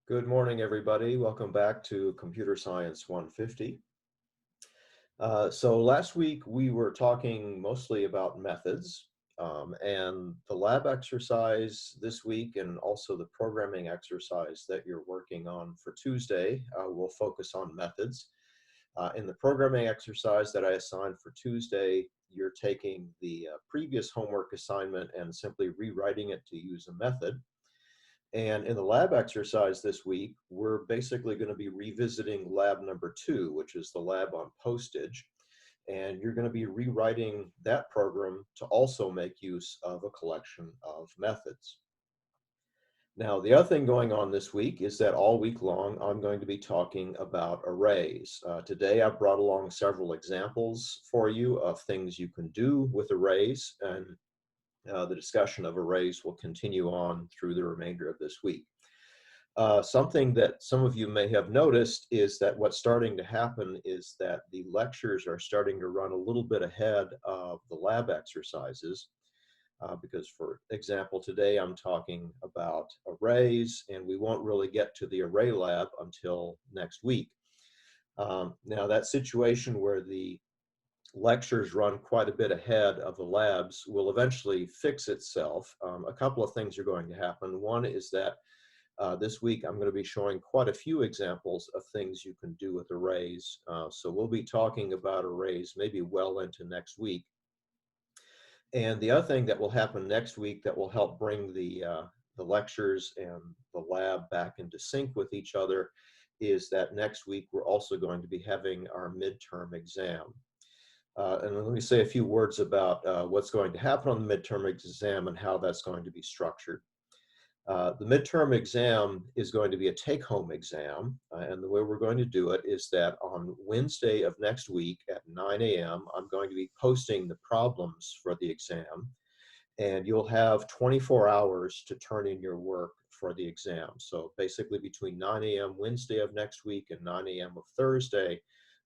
Good morning, everybody. Welcome back to Computer Science 150. So last week we were talking mostly about methods, and the lab exercise this week and also the programming exercise that you're working on for Tuesday will focus on methods. In the programming exercise that I assigned for Tuesday, you're taking the previous homework assignment and simply rewriting it to use a method. And in the lab exercise this week, we're basically going to be revisiting lab number 2, which is the lab on postage. And you're going to be rewriting that program to also make use of a collection of methods. Now, the other thing going on this week is that all week long, I'm going to be talking about arrays. Today, I've brought along several examples for you of things you can do with arrays, and the discussion of arrays will continue on through the remainder of this week. Something that some of you may have noticed is that what's starting to happen is that the lectures are starting to run a little bit ahead of the lab exercises. Because, for example, today I'm talking about arrays, and we won't really get to the array lab until next week. Now, that situation where the lectures run quite a bit ahead of the labs will eventually fix itself. A couple of things are going to happen. One is that this week I'm going to be showing quite a few examples of things you can do with arrays. So we'll be talking about arrays maybe well into next week. And the other thing that will happen next week that will help bring the lectures and the lab back into sync with each other is that next week we're also going to be having our midterm exam. And let me say a few words about what's going to happen on the midterm exam and how that's going to be structured. The midterm exam is going to be a take-home exam, and the way we're going to do it is that on Wednesday of next week at 9 a.m., I'm going to be posting the problems for the exam, and you'll have 24 hours to turn in your work for the exam. So basically between 9 a.m. Wednesday of next week and 9 a.m. of Thursday,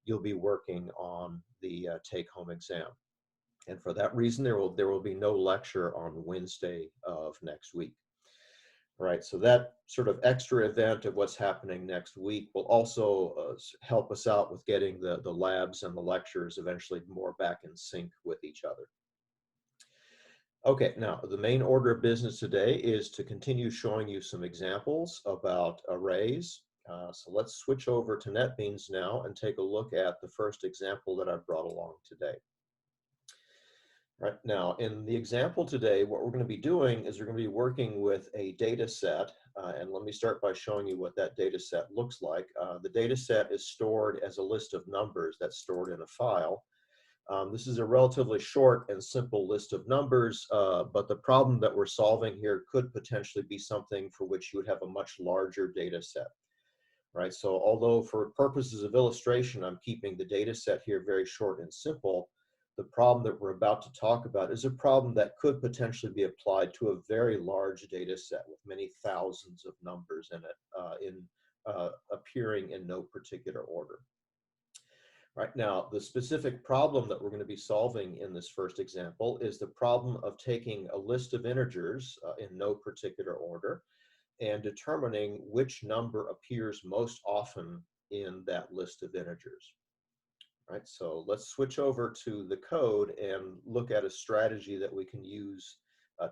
you'll be working on the take-home exam. And for that reason, there will be no lecture on Wednesday of next week. All right, so that sort of extra event of what's happening next week will also help us out with getting the labs and the lectures eventually more back in sync with each other. Okay, now the main order of business today is to continue showing you some examples about arrays. So let's switch over to NetBeans now and take a look at the first example that I've brought along today. Right now, in the example today, what we're going to be doing is we're going to be working with a data set. And let me start by showing you what that data set looks like. The data set is stored as a list of numbers that's stored in a file. This is a relatively short and simple list of numbers, but the problem that we're solving here could potentially be something for which you would have a much larger data set. Right? So although for purposes of illustration, I'm keeping the data set here very short and simple, the problem that we're about to talk about is a problem that could potentially be applied to a very large data set with many thousands of numbers in it, appearing in no particular order. Right now, the specific problem that we're going to be solving in this first example is the problem of taking a list of integers in no particular order and determining which number appears most often in that list of integers. Right, so let's switch over to the code and look at a strategy that we can use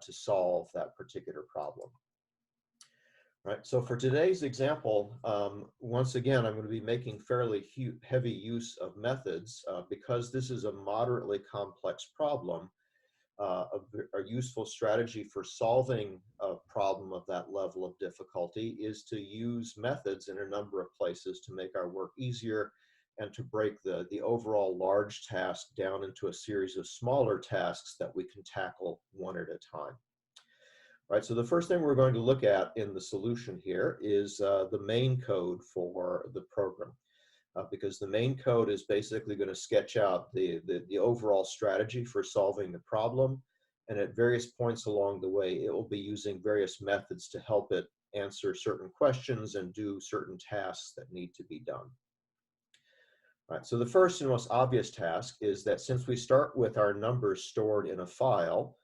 to solve that particular problem. Right, so for today's example, once again, I'm going to be making fairly heavy use of methods because this is a moderately complex problem. A useful strategy for solving a problem of that level of difficulty is to use methods in a number of places to make our work easier and to break the overall large task down into a series of smaller tasks that we can tackle one at a time. Right, so the first thing we're going to look at in the solution here is the main code for the program. Because the main code is basically going to sketch out the overall strategy for solving the problem. And at various points along the way, it will be using various methods to help it answer certain questions and do certain tasks that need to be done. All right, so the first and most obvious task is that since we start with our numbers stored in a file,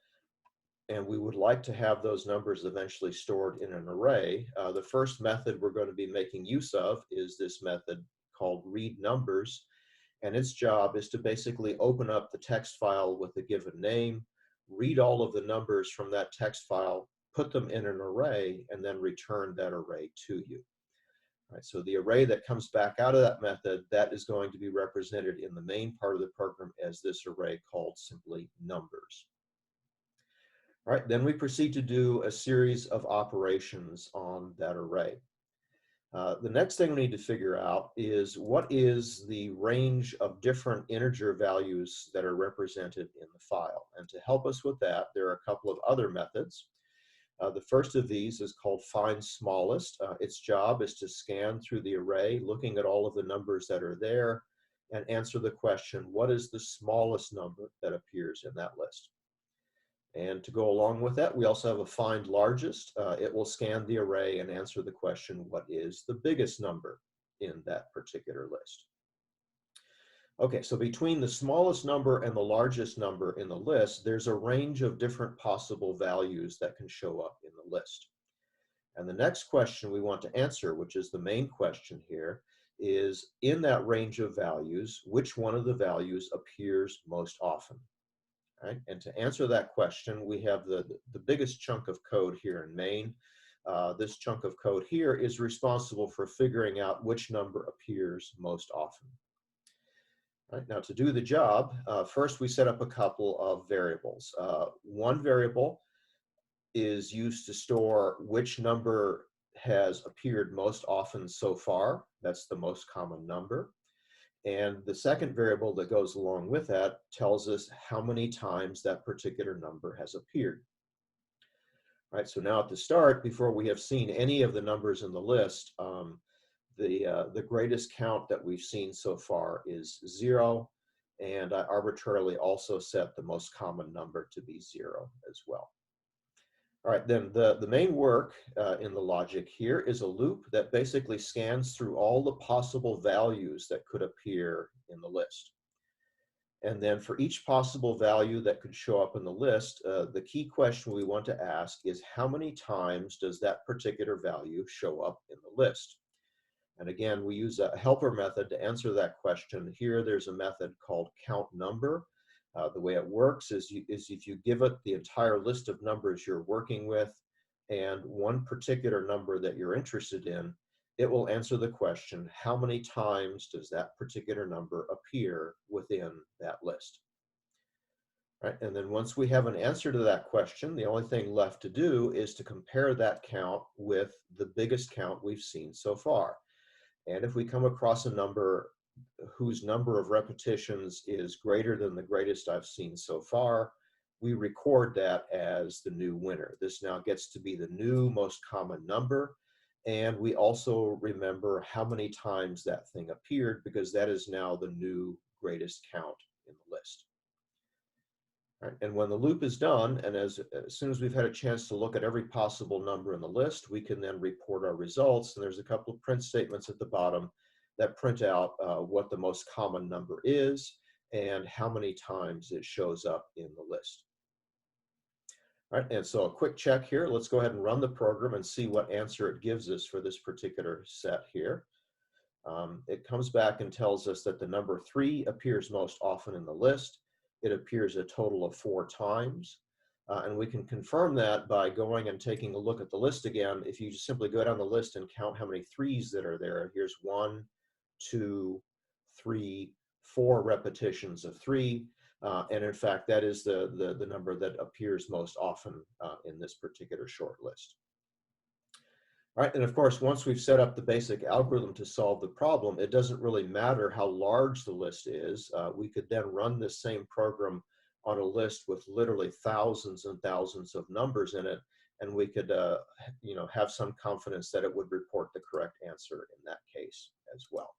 and we would like to have those numbers eventually stored in an array. The first method we're going to be making use of is this method called read numbers, and its job is to basically open up the text file with a given name, read all of the numbers from that text file, put them in an array, and then return that array to you. All right, so the array that comes back out of that method, that is going to be represented in the main part of the program as this array called simply numbers. All right, then we proceed to do a series of operations on that array. The next thing we need to figure out is what is the range of different integer values that are represented in the file. And to help us with that, there are a couple of other methods. The first of these is called find smallest. Its job is to scan through the array, looking at all of the numbers that are there, and answer the question, what is the smallest number that appears in that list? And to go along with that, we also have a find largest. It will scan the array and answer the question, what is the biggest number in that particular list? Okay, so between the smallest number and the largest number in the list, there's a range of different possible values that can show up in the list. And the next question we want to answer, which is the main question here, is in that range of values, which one of the values appears most often? Right? And to answer that question, we have the biggest chunk of code here in main. This chunk of code here is responsible for figuring out which number appears most often. Right? Now, to do the job, first we set up a couple of variables. One variable is used to store which number has appeared most often so far. That's the most common number. And the second variable that goes along with that tells us how many times that particular number has appeared. All right, so now at the start, before we have seen any of the numbers in the list, the greatest count that we've seen so far is 0, and I arbitrarily also set the most common number to be 0 as well. All right, then the main work in the logic here is a loop that basically scans through all the possible values that could appear in the list. And then for each possible value that could show up in the list, the key question we want to ask is how many times does that particular value show up in the list? And again, we use a helper method to answer that question. Here, there's a method called count number. The way it works is if you give it the entire list of numbers you're working with and one particular number that you're interested in, it will answer the question, how many times does that particular number appear within that list? Right? And then once we have an answer to that question, the only thing left to do is to compare that count with the biggest count we've seen so far. And if we come across a number whose number of repetitions is greater than the greatest I've seen so far, we record that as the new winner. This now gets to be the new most common number, and we also remember how many times that thing appeared because that is now the new greatest count in the list. Right? And when the loop is done, and as soon as we've had a chance to look at every possible number in the list, we can then report our results. And there's a couple of print statements at the bottom that print out what the most common number is and how many times it shows up in the list. All right, and so a quick check here. Let's go ahead and run the program and see what answer it gives us for this particular set here. It comes back and tells us that the number 3 appears most often in the list. It appears a total of 4 times. And we can confirm that by going and taking a look at the list again. If you just simply go down the list and count how many 3s that are there, here's 1, 2, 3, 4 repetitions of 3. And in fact, that is the number that appears most often in this particular short list. All right, and of course, once we've set up the basic algorithm to solve the problem, it doesn't really matter how large the list is. We could then run this same program on a list with literally thousands and thousands of numbers in it, and we could have some confidence that it would report the correct answer in that case as well.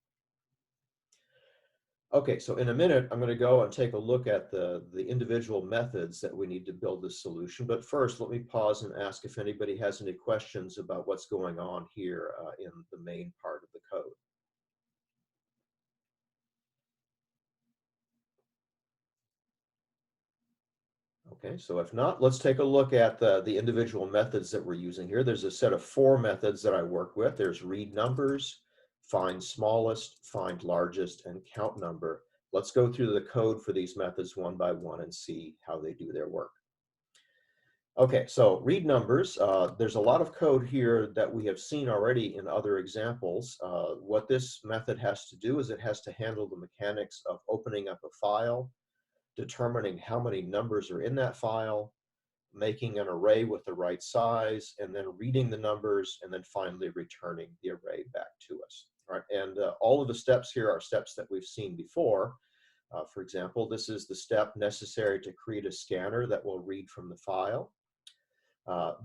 Okay, so in a minute, I'm going to go and take a look at the individual methods that we need to build this solution. But first, let me pause and ask if anybody has any questions about what's going on here in the main part of the code. Okay, so if not, let's take a look at the individual methods that we're using here. There's a set of 4 methods that I work with. There's read numbers, find smallest, find largest, and count number. Let's go through the code for these methods one by one and see how they do their work. Okay, so read numbers. There's a lot of code here that we have seen already in other examples. What this method has to do is it has to handle the mechanics of opening up a file, determining how many numbers are in that file, making an array with the right size, and then reading the numbers, and then finally returning the array back to us. All right, and all of the steps here are steps that we've seen before. For example, this is the step necessary to create a scanner that will read from the file.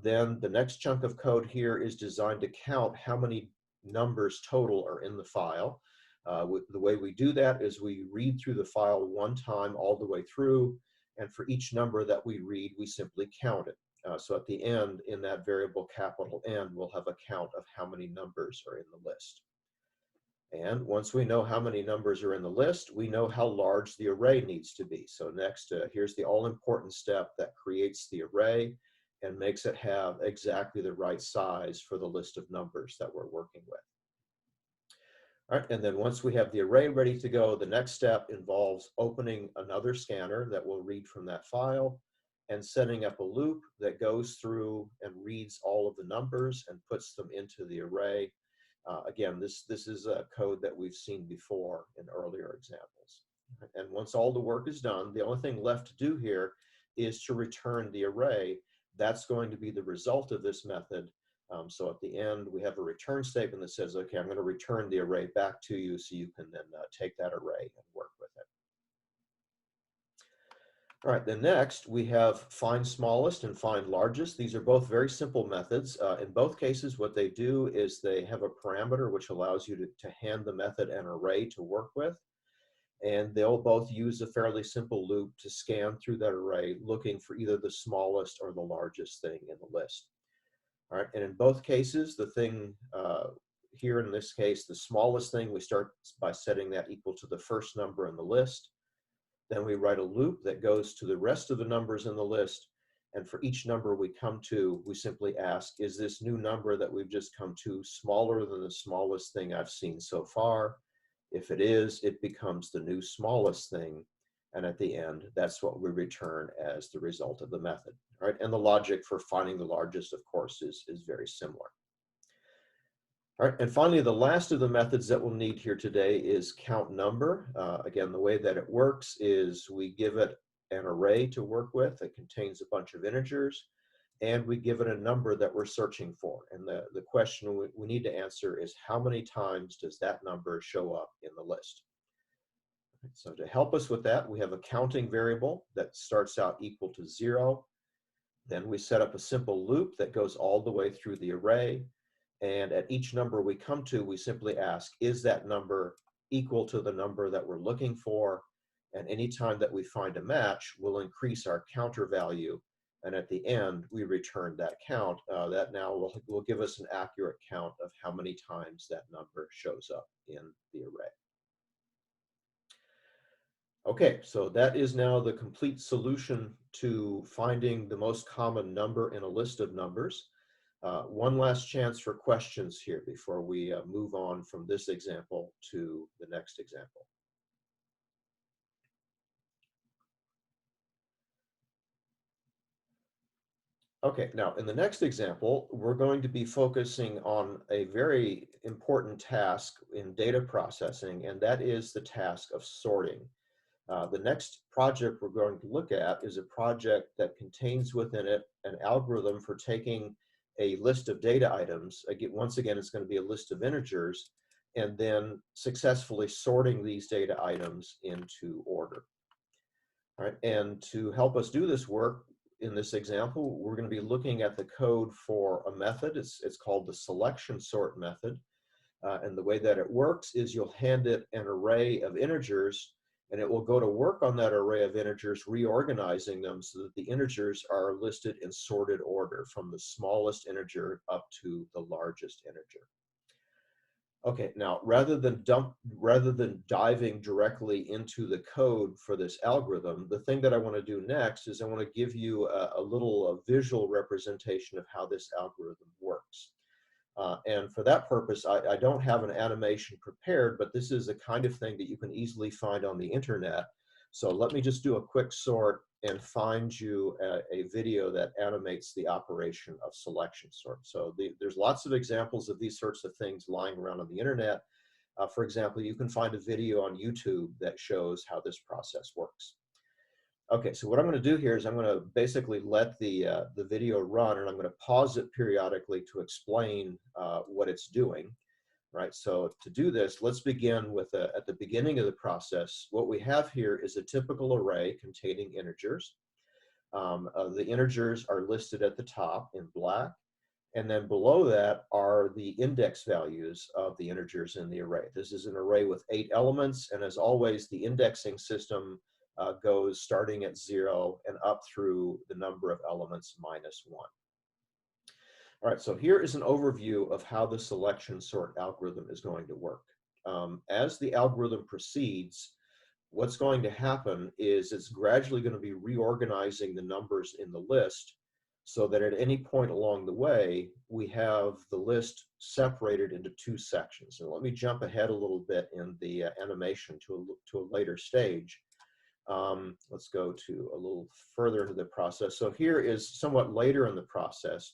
Then the next chunk of code here is designed to count how many numbers total are in the file. The way we do that is we read through the file one time all the way through, and for each number that we read, we simply count it. So at the end, in that variable capital N, we'll have a count of how many numbers are in the list. And once we know how many numbers are in the list, we know how large the array needs to be. So next, here's the all-important step that creates the array and makes it have exactly the right size for the list of numbers that we're working with. All right, and then once we have the array ready to go, the next step involves opening another scanner that will read from that file and setting up a loop that goes through and reads all of the numbers and puts them into the array. Again, this is a code that we've seen before in earlier examples. And once all the work is done, the only thing left to do here is to return the array. That's going to be the result of this method. So at the end, we have a return statement that says, okay, I'm going to return the array back to you so you can then take that array and work with it. All right, then next we have find smallest and find largest. These are both very simple methods. In both cases, what they do is they have a parameter which allows you to hand the method an array to work with. And they'll both use a fairly simple loop to scan through that array, looking for either the smallest or the largest thing in the list. All right, and in both cases, the thing here in this case, the smallest thing, we start by setting that equal to the first number in the list. Then we write a loop that goes to the rest of the numbers in the list. And for each number we come to, we simply ask, is this new number that we've just come to smaller than the smallest thing I've seen so far? If it is, it becomes the new smallest thing. And at the end, that's what we return as the result of the method. Right? And the logic for finding the largest, of course, is very similar. All right, and finally, the last of the methods that we'll need here today is count number. Again, the way that it works is we give it an array to work with that contains a bunch of integers, and we give it a number that we're searching for. And the question we need to answer is how many times does that number show up in the list? So to help us with that, we have a counting variable that starts out equal to 0. Then we set up a simple loop that goes all the way through the array. And at each number we come to, we simply ask, is that number equal to the number that we're looking for? And anytime that we find a match, we'll increase our counter value. And at the end, we return that count. That now will give us an accurate count of how many times that number shows up in the array. Okay, so that is now the complete solution to finding the most common number in a list of numbers. One last chance for questions here before we move on from this example to the next example. Okay, now in the next example, we're going to be focusing on a very important task in data processing, and that is the task of sorting. The next project we're going to look at is a project that contains within it an algorithm for taking a list of data items. Again, once again, it's going to be a list of integers, and then successfully sorting these data items into order. All right, and to help us do this work, in this example, we're going to be looking at the code for a method. It's called the selection sort method. And the way that it works is you'll hand it an array of integers, and it will go to work on that array of integers, reorganizing them so that the integers are listed in sorted order from the smallest integer up to the largest integer. Okay, now rather than diving directly into the code for this algorithm, the thing that I want to do next is I want to give you a little visual representation of how this algorithm works. And for that purpose, I don't have an animation prepared, but this is a kind of thing that you can easily find on the internet. So let me just do a quick sort and find you a video that animates the operation of selection sort. So there's lots of examples of these sorts of things lying around on the internet. For example, you can find a video on YouTube that shows how this process works. Okay, so what I'm going to do here is I'm going to basically let the video run, and I'm going to pause it periodically to explain what it's doing, right? So to do this, let's begin with at the beginning of the process. What we have here is a typical array containing integers. The integers are listed at the top in black, and then below that are the index values of the integers in the array. This is an array with 8 elements, and as always, the indexing system goes starting at 0 and up through the number of elements -1. All right, so here is an overview of how the selection sort algorithm is going to work. As the algorithm proceeds, what's going to happen is it's gradually going to be reorganizing the numbers in the list so that at any point along the way, we have the list separated into 2 sections. And let me jump ahead a little bit in the animation to a later stage. Let's go to a little further into the process. So here is somewhat later in the process.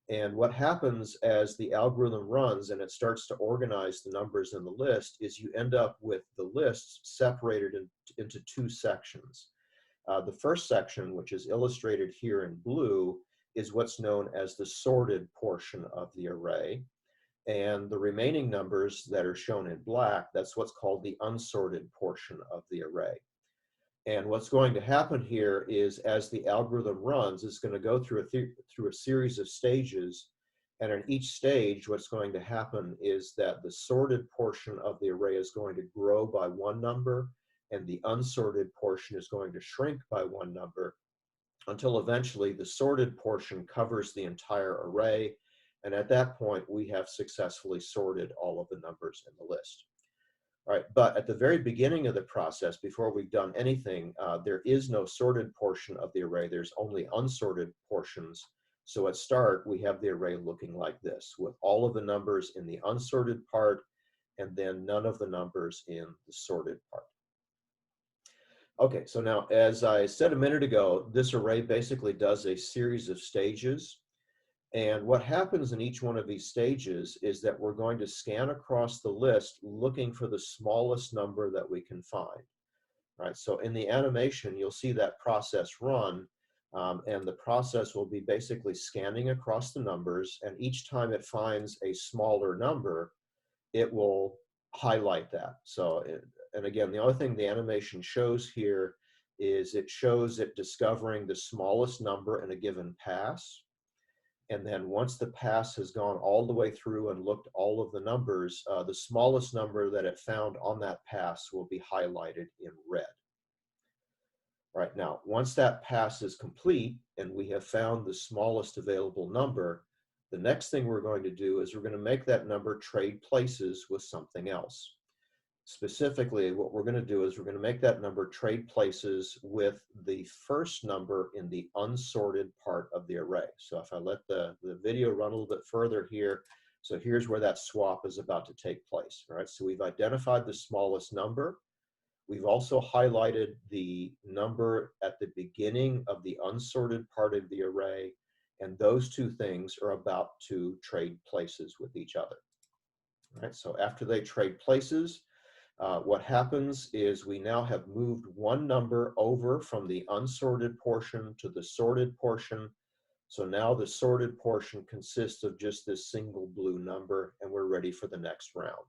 And what happens as the algorithm runs and it starts to organize the numbers in the list is you end up with the lists separated into 2 sections. The first section, which is illustrated here in blue, is what's known as the sorted portion of the array. And the remaining numbers that are shown in black, that's what's called the unsorted portion of the array. And what's going to happen here is as the algorithm runs, it's going to go through a series of stages. And in each stage, what's going to happen is that the sorted portion of the array is going to grow by 1 number, and the unsorted portion is going to shrink by 1 number, until eventually the sorted portion covers the entire array. And at that point, we have successfully sorted all of the numbers in the list. All right, but at the very beginning of the process, before we've done anything, there is no sorted portion of the array. There's only unsorted portions. So at start, we have the array looking like this, with all of the numbers in the unsorted part, and then none of the numbers in the sorted part. Okay, so now, as I said a minute ago, this array basically does a series of stages. And what happens in each one of these stages is that we're going to scan across the list looking for the smallest number that we can find. Right? So in the animation, you'll see that process run, and the process will be basically scanning across the numbers, and each time it finds a smaller number, it will highlight that. So, and again, the only thing the animation shows here is it shows it discovering the smallest number in a given pass. And then once the pass has gone all the way through and looked all of the numbers, the smallest number that it found on that pass will be highlighted in red. Right now, once that pass is complete and we have found the smallest available number, the next thing we're going to do is we're going to make that number trade places with something else. Specifically, what we're going to do is we're going to make that number trade places with the first number in the unsorted part of the array. So if I let the video run a little bit further here, so here's where that swap is about to take place. All right, so we've identified the smallest number. We've also highlighted the number at the beginning of the unsorted part of the array, and those 2 things are about to trade places with each other. All right, so after they trade places, what happens is we now have moved 1 number over from the unsorted portion to the sorted portion. So now the sorted portion consists of just this single blue number, and we're ready for the next round.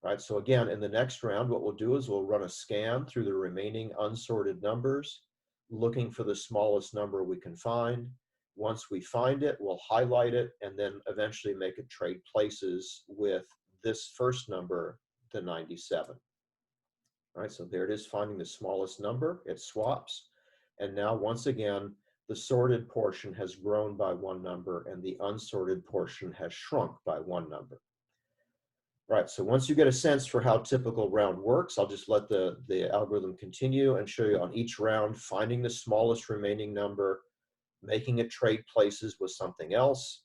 Right, so again, in the next round, what we'll do is we'll run a scan through the remaining unsorted numbers, looking for the smallest number we can find. Once we find it, we'll highlight it, and then eventually make it trade places with this first number, the 97. All right, so there it is, finding the smallest number. It swaps. And now, once again, the sorted portion has grown by 1 number, and the unsorted portion has shrunk by 1 number. Right, so once you get a sense for how typical round works, I'll just let the algorithm continue and show you on each round, finding the smallest remaining number, making it trade places with something else,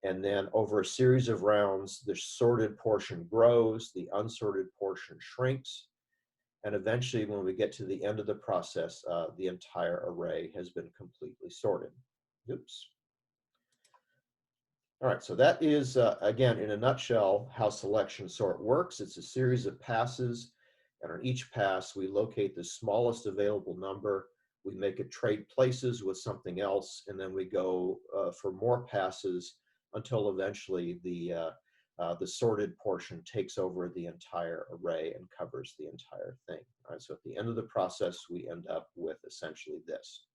and then over a series of rounds, the sorted portion grows, the unsorted portion shrinks, and eventually when we get to the end of the process, the entire array has been completely sorted. Oops. All right, so that is, again, in a nutshell, how selection sort works. It's a series of passes, and on each pass, we locate the smallest available number, we make it trade places with something else, and then we go for more passes until eventually the sorted portion takes over the entire array and covers the entire thing. All right, so at the end of the process, we end up with essentially this.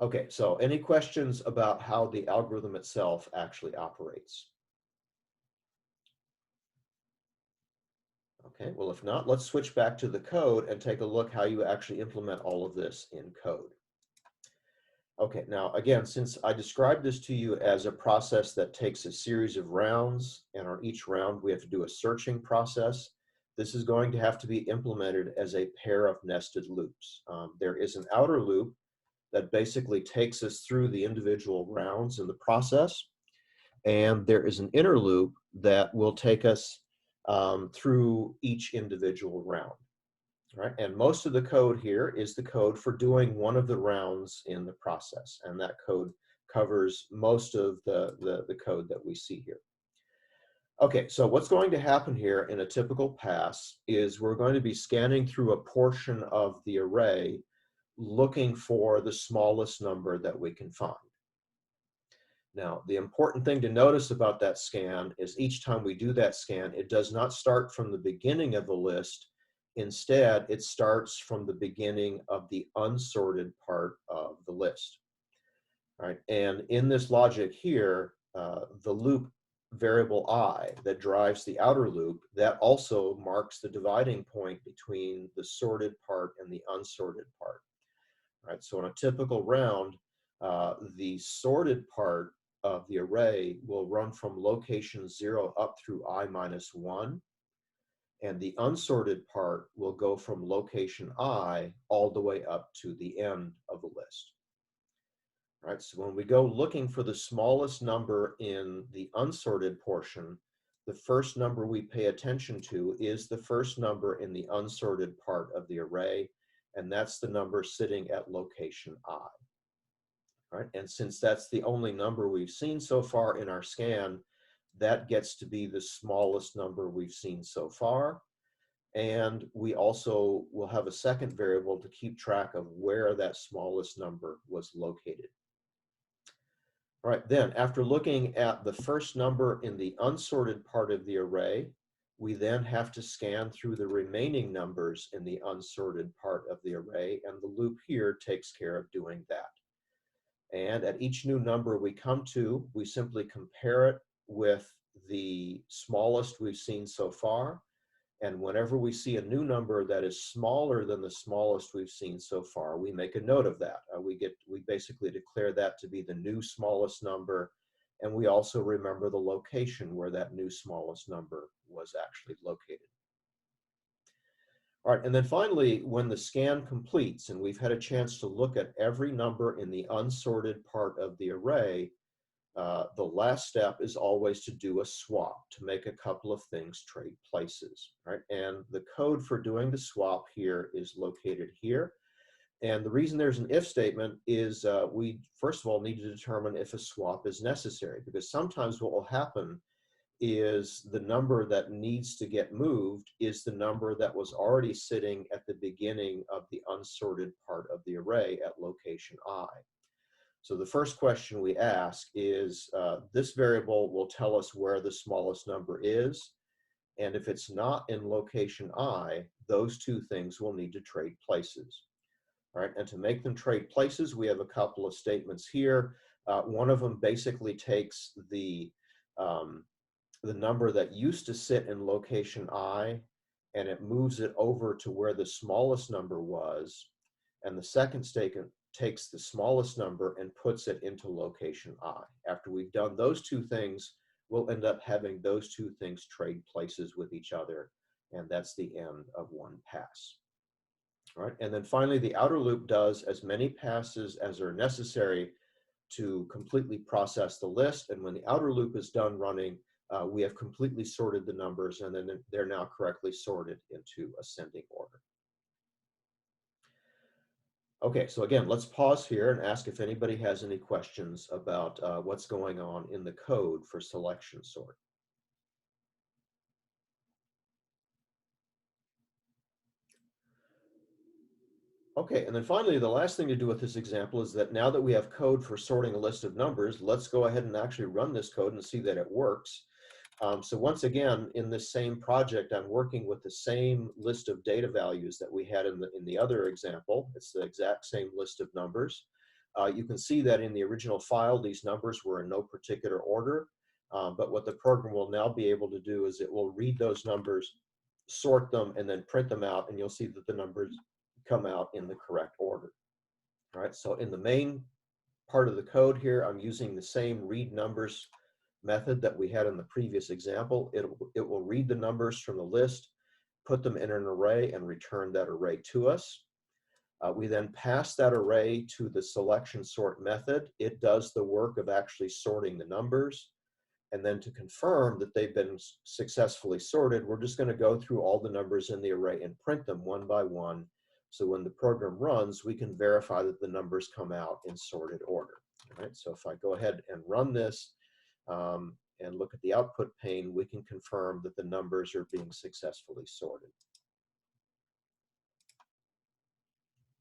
Okay, so any questions about how the algorithm itself actually operates? Okay, well, if not, let's switch back to the code and take a look how you actually implement all of this in code. Okay, now again, since I described this to you as a process that takes a series of rounds, and on each round we have to do a searching process, this is going to have to be implemented as a pair of nested loops. There is an outer loop that basically takes us through the individual rounds in the process. And there is an inner loop that will take us through each individual round. Right? And most of the code here is the code for doing one of the rounds in the process. And that code covers most of the code that we see here. Okay, so what's going to happen here in a typical pass is we're going to be scanning through a portion of the array looking for the smallest number that we can find. Now, the important thing to notice about that scan is each time we do that scan, it does not start from the beginning of the list. Instead, it starts from the beginning of the unsorted part of the list. All right, and in this logic here, the loop variable I that drives the outer loop, that also marks the dividing point between the sorted part and the unsorted part. Right, so in a typical round, the sorted part of the array will run from location 0 up through I minus 1, and the unsorted part will go from location I all the way up to the end of the list. Right, so when we go looking for the smallest number in the unsorted portion, the first number we pay attention to is the first number in the unsorted part of the array, and that's the number sitting at location I. Right, and since that's the only number we've seen so far in our scan, that gets to be the smallest number we've seen so far. And we also will have a second variable to keep track of where that smallest number was located. All right, then after looking at the first number in the unsorted part of the array, we then have to scan through the remaining numbers in the unsorted part of the array, and the loop here takes care of doing that. And at each new number we come to, we simply compare it with the smallest we've seen so far. And whenever we see a new number that is smaller than the smallest we've seen so far, we make a note of that. We basically declare that to be the new smallest number, and we also remember the location where that new smallest number was actually located. All right, and then finally, when the scan completes and we've had a chance to look at every number in the unsorted part of the array, the last step is always to do a swap to make a couple of things trade places, right? And the code for doing the swap here is located here. And the reason there's an if statement is we, first of all, need to determine if a swap is necessary, because sometimes what will happen is the number that needs to get moved is the number that was already sitting at the beginning of the unsorted part of the array at location I. So the first question we ask is, this variable will tell us where the smallest number is, and if it's not in location I, those two things will need to trade places. All right, and to make them trade places, we have a couple of statements here. One of them basically takes the number that used to sit in location I, and it moves it over to where the smallest number was, and the second statement takes the smallest number and puts it into location I. After we've done those two things, we'll end up having those two things trade places with each other, and that's the end of one pass. All right, and then finally, the outer loop does as many passes as are necessary to completely process the list, and when the outer loop is done running, we have completely sorted the numbers, and then they're now correctly sorted into ascending order. Okay, so again, let's pause here and ask if anybody has any questions about what's going on in the code for selection sort. Okay, and then finally, the last thing to do with this example is that now that we have code for sorting a list of numbers, let's go ahead and actually run this code and see that it works. So once again, in this same project, I'm working with the same list of data values that we had in the other example. It's the exact same list of numbers. You can see that in the original file, these numbers were in no particular order. But what the program will now be able to do is it will read those numbers, sort them, and then print them out, and you'll see that the numbers come out in the correct order. All right, so in the main part of the code here, I'm using the same read numbers method that we had in the previous example. It will read the numbers from the list, put them in an array, and return that array to us. We then pass that array to the selection sort method. It does the work of actually sorting the numbers. And then to confirm that they've been successfully sorted, we're just going to go through all the numbers in the array and print them one by one. So when the program runs, we can verify that the numbers come out in sorted order. All right, so if I go ahead and run this and look at the output pane, we can confirm that the numbers are being successfully sorted.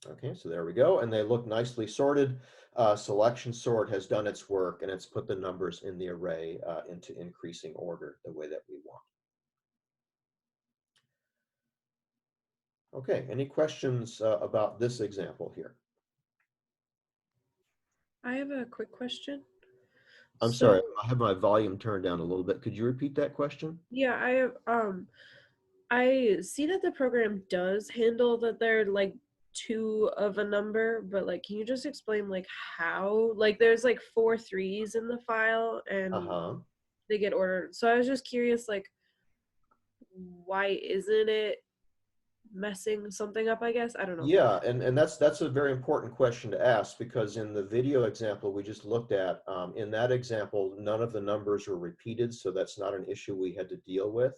Okay, so there we go, and they look nicely sorted. Selection sort has done its work, and it's put the numbers in the array into increasing order the way that we want. Okay, any questions about this example here? I have a quick question. I'm sorry, I have my volume turned down a little bit. Could you repeat that question? Yeah, I see that the program does handle that they're like two of a number, but like can you just explain like how? Like there's like 4 threes in the file and they get ordered. So I was just curious like why isn't it messing something up, I guess? I don't know. Yeah, and that's a very important question to ask, because in the video example we just looked at, in that example, none of the numbers were repeated, so that's not an issue we had to deal with.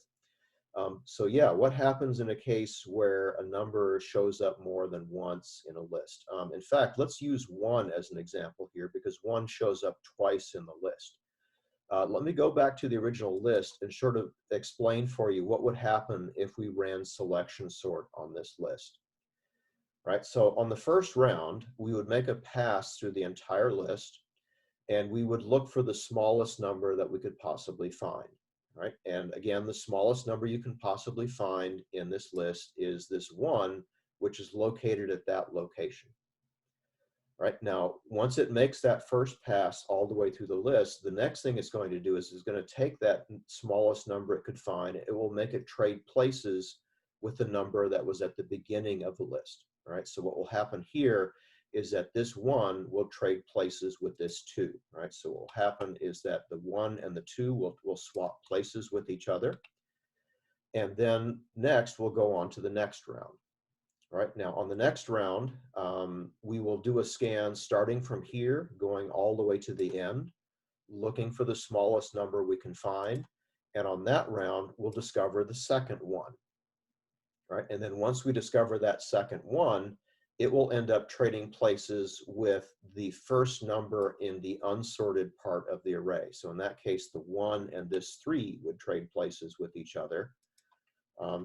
So yeah, what happens in a case where a number shows up more than once in a list? In fact, let's use 1 as an example here, because 1 shows up twice in the list. Let me go back to the original list and sort of explain for you what would happen if we ran selection sort on this list. Right, so on the first round, we would make a pass through the entire list, and we would look for the smallest number that we could possibly find. Right, and again, the smallest number you can possibly find in this list is this 1, which is located at that location. Right, now, once it makes that first pass all the way through the list, the next thing it's going to do is going to take that smallest number it could find. It will make it trade places with the number that was at the beginning of the list. All right, so what will happen here is that this 1 will trade places with this 2. Right, so what will happen is that the 1 and the 2 will swap places with each other. And then next, we'll go on to the next round. Right, now on the next round, we will do a scan starting from here, going all the way to the end, looking for the smallest number we can find. And on that round, we'll discover the second 1. Right, and then once we discover that second 1, it will end up trading places with the first number in the unsorted part of the array. So in that case, the 1 and this 3 would trade places with each other.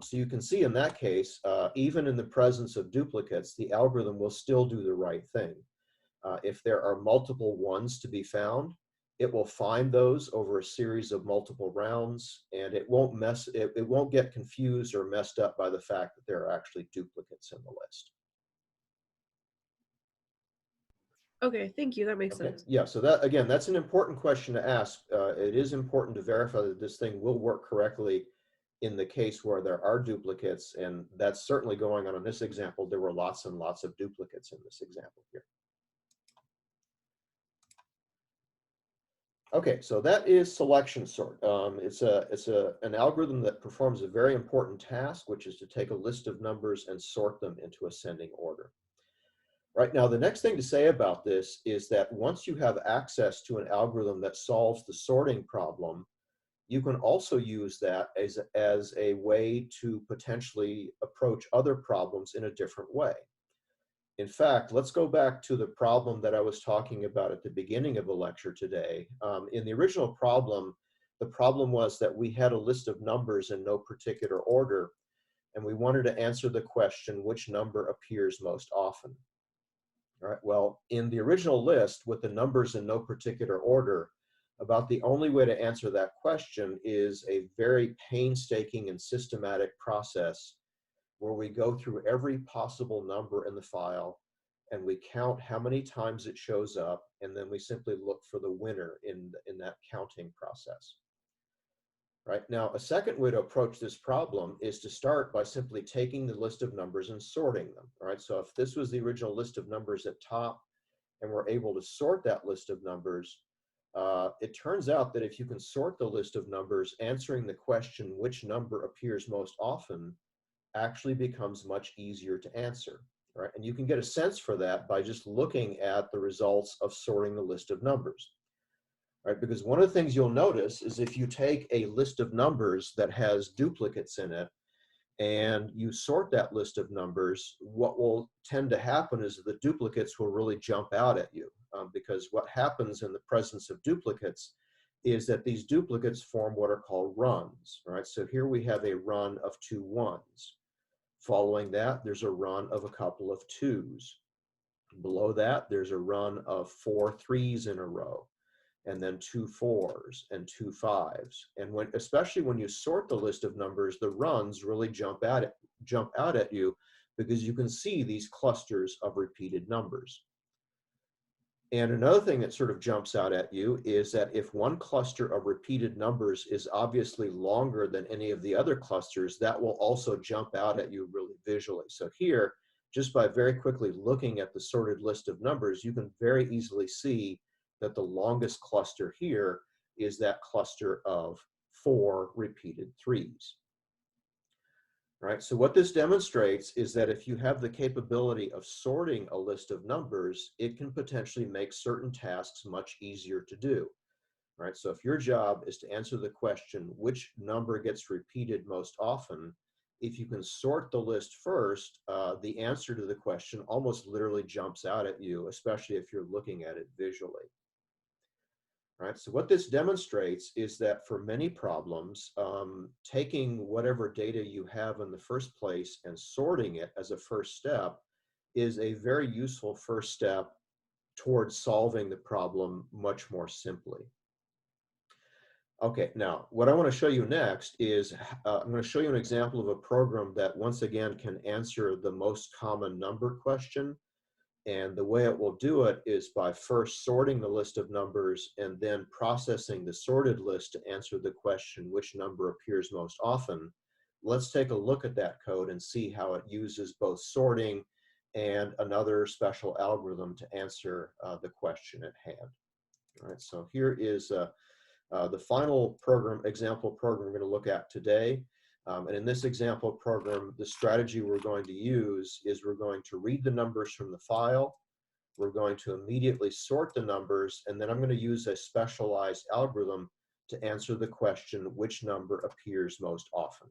So you can see in that case, even in the presence of duplicates, the algorithm will still do the right thing. If there are multiple 1s to be found, it will find those over a series of multiple rounds, and it won't get confused or messed up by the fact that there are actually duplicates in the list. Okay, thank you. That makes Okay. sense. Yeah, so that, again, that's an important question to ask. It is important to verify that this thing will work correctly in the case where there are duplicates, and that's certainly going on in this example. There were lots and lots of duplicates in this example here. Okay, so that is selection sort. It's an algorithm that performs a very important task, which is to take a list of numbers and sort them into ascending order. Right now, the next thing to say about this is that once you have access to an algorithm that solves the sorting problem, you can also use that as a way to potentially approach other problems in a different way. In fact, let's go back to the problem that I was talking about at the beginning of the lecture today. In the original problem, the problem was that we had a list of numbers in no particular order, and we wanted to answer the question, which number appears most often? All right, well, in the original list with the numbers in no particular order, about the only way to answer that question is a very painstaking and systematic process where we go through every possible number in the file and we count how many times it shows up, and then we simply look for the winner in that counting process. Right now, a second way to approach this problem is to start by simply taking the list of numbers and sorting them. All right, so if this was the original list of numbers at top and we're able to sort that list of numbers, it turns out that if you can sort the list of numbers, answering the question which number appears most often actually becomes much easier to answer. Right? And you can get a sense for that by just looking at the results of sorting the list of numbers. Right? Because one of the things you'll notice is if you take a list of numbers that has duplicates in it and you sort that list of numbers, what will tend to happen is the duplicates will really jump out at you, because what happens in the presence of duplicates is that these duplicates form what are called runs. Right? So here we have a run of 2 ones. Following that, there's a run of a couple of 2s. Below that, there's a run of 4 3s in a row, and then 2 4s and 2 5s. And especially when you sort the list of numbers, the runs really jump out at you because you can see these clusters of repeated numbers. And another thing that sort of jumps out at you is that if one cluster of repeated numbers is obviously longer than any of the other clusters, that will also jump out at you really visually. So here, just by very quickly looking at the sorted list of numbers, you can very easily see that the longest cluster here is that cluster of 4 repeated 3s. Right? So what this demonstrates is that if you have the capability of sorting a list of numbers, it can potentially make certain tasks much easier to do. Right? So if your job is to answer the question, which number gets repeated most often, if you can sort the list first, the answer to the question almost literally jumps out at you, especially if you're looking at it visually. Right. So what this demonstrates is that for many problems, taking whatever data you have in the first place and sorting it as a first step is a very useful first step towards solving the problem much more simply. Okay, now what I want to show you next is I'm going to show you an example of a program that once again can answer the most common number question. And the way it will do it is by first sorting the list of numbers and then processing the sorted list to answer the question, which number appears most often. Let's take a look at that code and see how it uses both sorting and another special algorithm to answer the question at hand. All right, so here is the final example program we're going to look at today. And in this example program, the strategy we're going to use is we're going to read the numbers from the file, we're going to immediately sort the numbers, and then I'm going to use a specialized algorithm to answer the question, which number appears most often.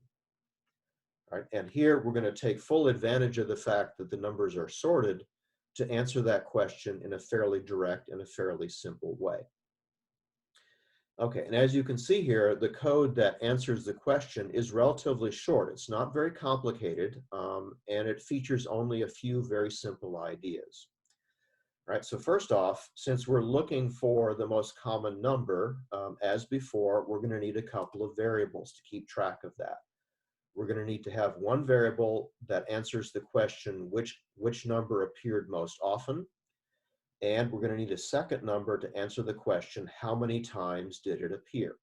All right, and here we're going to take full advantage of the fact that the numbers are sorted to answer that question in a fairly direct and a fairly simple way. Okay, and as you can see here, the code that answers the question is relatively short. It's not very complicated, and it features only a few very simple ideas. All right, so first off, since we're looking for the most common number, as before, we're going to need a couple of variables to keep track of that. We're going to need to have one variable that answers the question, which number appeared most often. And we're going to need a second number to answer the question, how many times did it appear?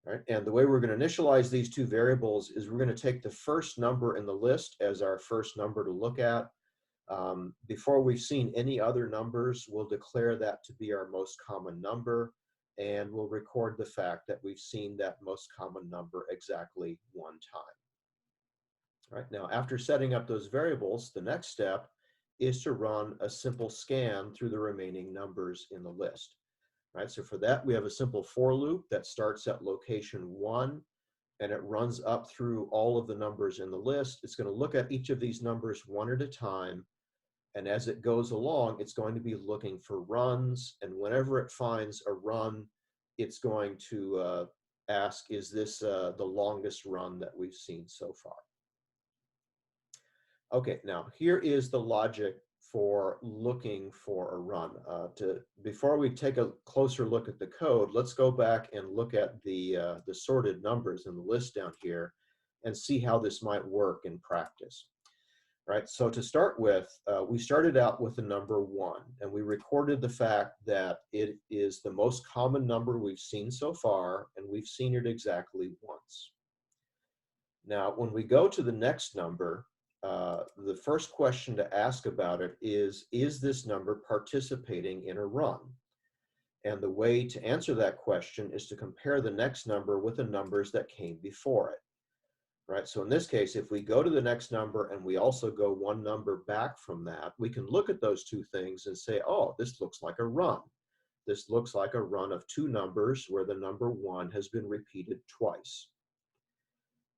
All right, and the way we're going to initialize these two variables is we're going to take the first number in the list as our first number to look at. Before we've seen any other numbers, we'll declare that to be our most common number. and we'll record the fact that we've seen that most common number exactly one time. All right, now after setting up those variables, the next step is to run a simple scan through the remaining numbers in the list. All right, so for that, we have a simple for loop that starts at location 1, and it runs up through all of the numbers in the list. It's going to look at each of these numbers one at a time, and as it goes along, it's going to be looking for runs, and whenever it finds a run, it's going to ask, is this the longest run that we've seen so far? Okay, now here is the logic for looking for a run. Before we take a closer look at the code, let's go back and look at the sorted numbers in the list down here and see how this might work in practice. Right, so to start with, we started out with the number 1, and we recorded the fact that it is the most common number we've seen so far, and we've seen it exactly once. Now, when we go to the next number, the first question to ask about it is this number participating in a run? And the way to answer that question is to compare the next number with the numbers that came before it. Right, so in this case, if we go to the next number and we also go one number back from that, we can look at those two things and say, oh, this looks like a run. This looks like a run of two numbers where the number 1 has been repeated twice.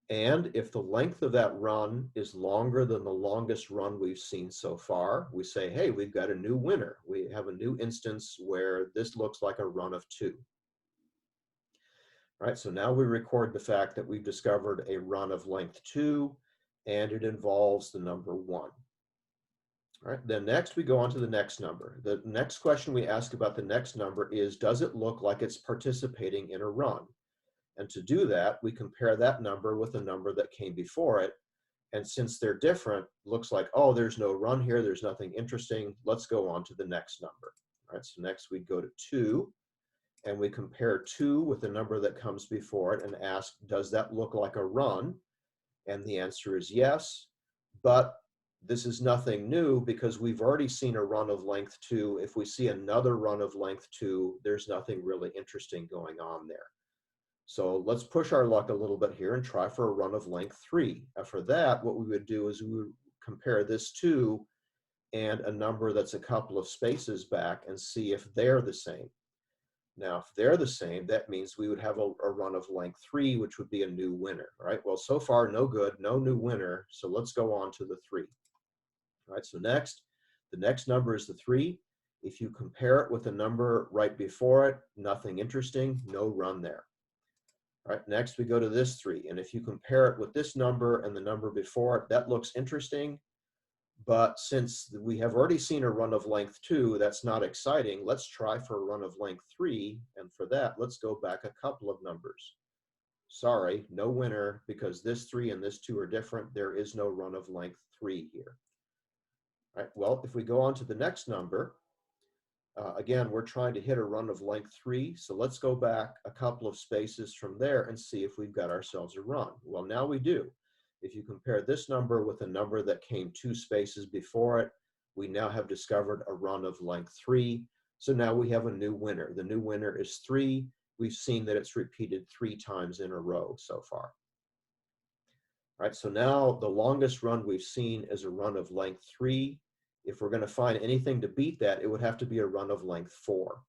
And if the length of that run is longer than the longest run we've seen so far, we say, hey, we've got a new winner. We have a new instance where this looks like a run of 2. Right, so now we record the fact that we've discovered a run of length 2, and it involves the number 1. All right, then next we go on to the next number. The next question we ask about the next number is, does it look like it's participating in a run? And to do that, we compare that number with the number that came before it. And since they're different, looks like, oh, there's no run here, there's nothing interesting. Let's go on to the next number. All right, so next we go to 2, and we compare 2 with the number that comes before it and ask, does that look like a run? And the answer is yes, but this is nothing new because we've already seen a run of length 2. If we see another run of length 2, there's nothing really interesting going on there. So let's push our luck a little bit here and try for a run of length 3. For that, what we would do is we would compare this 2 and a number that's a couple of spaces back and see if they're the same. Now, if they're the same, that means we would have a run of length 3, which would be a new winner, right? Well, so far, no good, no new winner. So let's go on to the 3. All right, so next, the next number is the 3. If you compare it with the number right before it, nothing interesting, no run there. All right, next we go to this 3. And if you compare it with this number and the number before it, that looks interesting. But since we have already seen a run of length 2, that's not exciting. Let's try for a run of length 3. And for that, let's go back a couple of numbers. Sorry, no winner because this 3 and this 2 are different. There is no run of length 3 here. All right, well, if we go on to the next number, again, we're trying to hit a run of length 3. So let's go back a couple of spaces from there and see if we've got ourselves a run. Well, now we do. If you compare this number with a number that came 2 spaces before it, we now have discovered a run of length 3. So now we have a new winner. The new winner is 3. We've seen that it's repeated 3 times in a row so far. All right, so now the longest run we've seen is a run of length 3. If we're going to find anything to beat that, it would have to be a run of length 4. All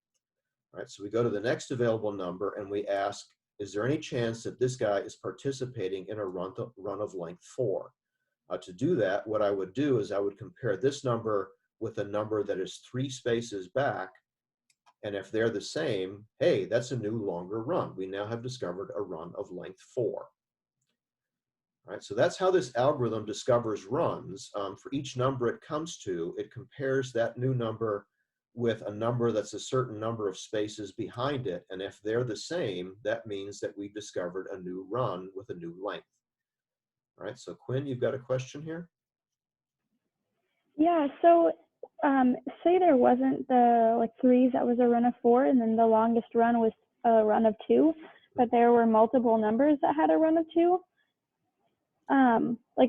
right, so we go to the next available number and we ask, is there any chance that this guy is participating in a run of length 4? To do that, what I would do is I would compare this number with a number that is 3 spaces back. And if they're the same, hey, that's a new longer run. We now have discovered a run of length 4. All right, so that's how this algorithm discovers runs. For each number it comes to, it compares that new number with a number that's a certain number of spaces behind it. And if they're the same, that means that we've discovered a new run with a new length. All right, so Quinn, you've got a question here? Yeah, so say there wasn't the 3s that was a run of 4, and then the longest run was a run of 2, but there were multiple numbers that had a run of 2.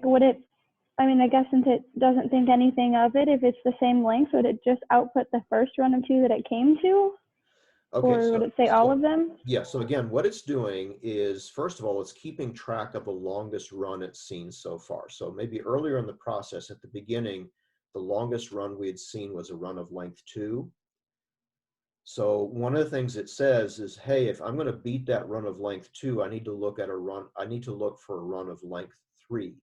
Would it, I guess since it doesn't think anything of it, if it's the same length, would it just output the first run of 2 that it came to? Okay, or would it say all of them? yeah, so again, what it's doing is, first of all, it's keeping track of the longest run it's seen so far. So maybe earlier in the process, at the beginning, the longest run we had seen was a run of length 2. So one of the things it says is, hey, if I'm going to beat that run of length 2, I need to look for a run of length 3.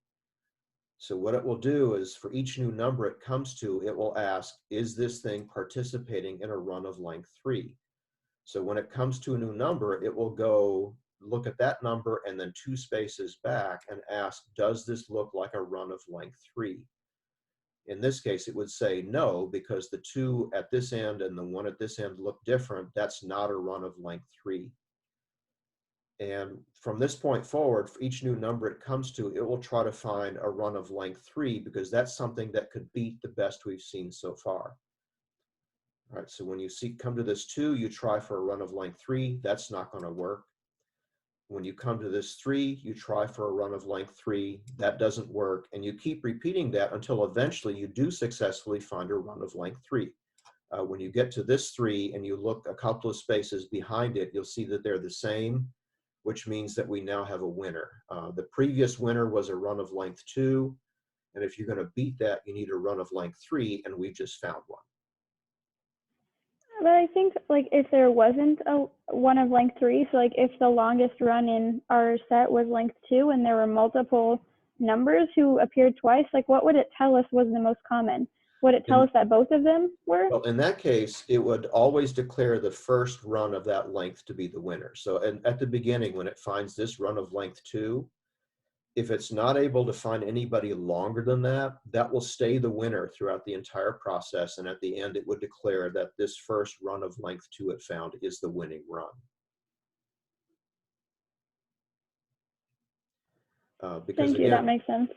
So what it will do is, for each new number it comes to, it will ask, is this thing participating in a run of length 3? So when it comes to a new number, it will go look at that number and then 2 spaces back and ask, does this look like a run of length 3? In this case, it would say no, because the 2 at this end and the 1 at this end look different. That's not a run of length 3. And from this point forward, for each new number it comes to, it will try to find a run of length 3, because that's something that could beat the best we've seen so far. All right, so when you come to this 2, you try for a run of length 3. That's not going to work. When you come to this 3, you try for a run of length 3. That doesn't work. And you keep repeating that until eventually you do successfully find a run of length 3. When you get to this 3 and you look a couple of spaces behind it, you'll see that they're the same, which means that we now have a winner. The previous winner was a run of length 2. And if you're going to beat that, you need a run of length 3, and we've just found one. But I think like if there wasn't a one of length 3, so like if the longest run in our set was length 2 and there were multiple numbers who appeared twice, like what would it tell us was the most common? Would it tell us that both of them were? Well, in that case, it would always declare the first run of that length to be the winner. So at the beginning, when it finds this run of length 2, if it's not able to find anybody longer than that, that will stay the winner throughout the entire process. And at the end, it would declare that this first run of length 2 it found is the winning run. Thank you, that makes sense.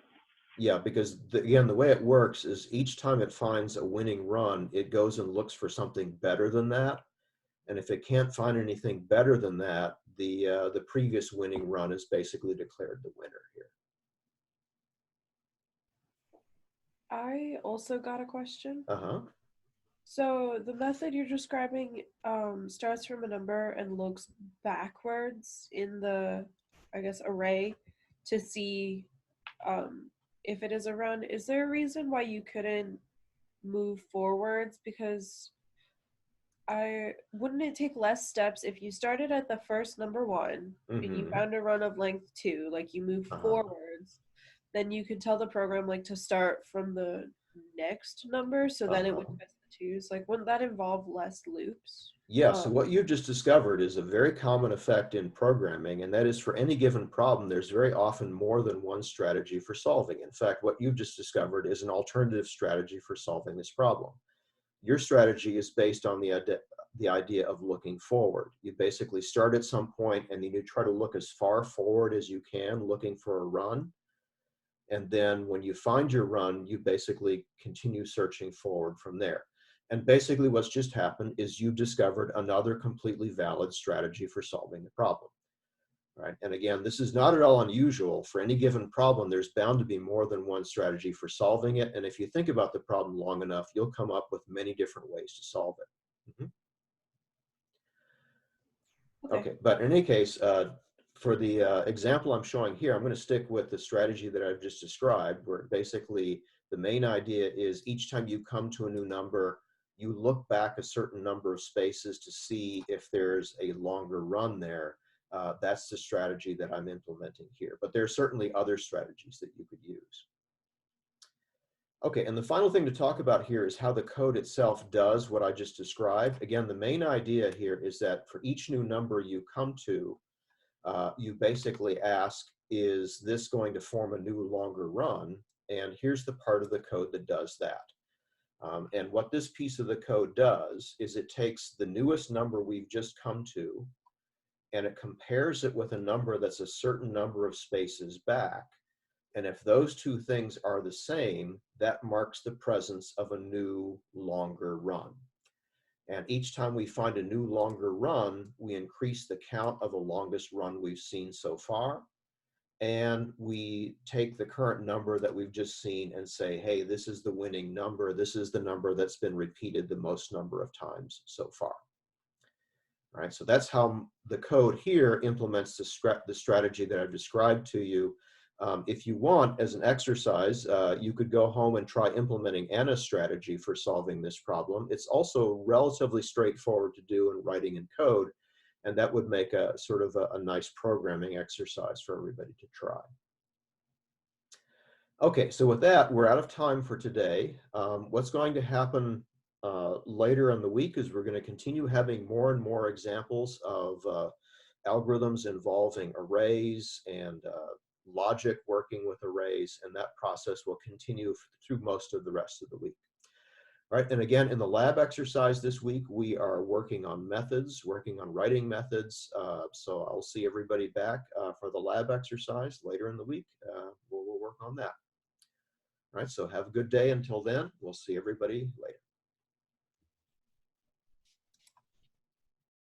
Yeah, because again, the way it works is each time it finds a winning run, it goes and looks for something better than that. And if it can't find anything better than that, the previous winning run is basically declared the winner here. I also got a question. Uh-huh. So the method you're describing starts from a number and looks backwards in the, I guess, array to see if it is a run. Is there a reason why you couldn't move forwards? Because wouldn't it take less steps if you started at the first number 1 and you found a run of length 2, like you move forwards, then you could tell the program like to start from the next number, so then it would get to the 2s. Like, wouldn't that involve less loops? Yeah, so what you've just discovered is a very common effect in programming, and that is, for any given problem, there's very often more than one strategy for solving. In fact, what you've just discovered is an alternative strategy for solving this problem. Your strategy is based on the idea of looking forward. You basically start at some point and then you try to look as far forward as you can, looking for a run. And then when you find your run, you basically continue searching forward from there. And basically what's just happened is you've discovered another completely valid strategy for solving the problem. Right? And again, this is not at all unusual. For any given problem, there's bound to be more than one strategy for solving it. And if you think about the problem long enough, you'll come up with many different ways to solve it. Okay, but in any case, for the example I'm showing here, I'm going to stick with the strategy that I've just described, where basically the main idea is each time you come to a new number, you look back a certain number of spaces to see if there's a longer run there. That's the strategy that I'm implementing here. But there are certainly other strategies that you could use. Okay, and the final thing to talk about here is how the code itself does what I just described. Again, the main idea here is that for each new number you come to, you basically ask, is this going to form a new longer run? And here's the part of the code that does that. And what this piece of the code does is it takes the newest number we've just come to, and it compares it with a number that's a certain number of spaces back. And if those two things are the same, that marks the presence of a new longer run. And each time we find a new longer run, we increase the count of the longest run we've seen so far. And we take the current number that we've just seen and say, hey, this is the winning number. This is the number that's been repeated the most number of times so far. All right, so that's how the code here implements the strategy that I've described to you. If you want, as an exercise, you could go home and try implementing Anna's strategy for solving this problem. It's also relatively straightforward to do in writing in code, and that would make a sort of a nice programming exercise for everybody to try. Okay, so with that, we're out of time for today. What's going to happen later in the week is we're going to continue having more and more examples of algorithms involving arrays and logic working with arrays, and that process will continue through most of the rest of the week. All right, and again, in the lab exercise this week, we are working on methods, working on writing methods. So I'll see everybody back for the lab exercise later in the week. We'll work on that. All right, so have a good day until then. We'll see everybody later.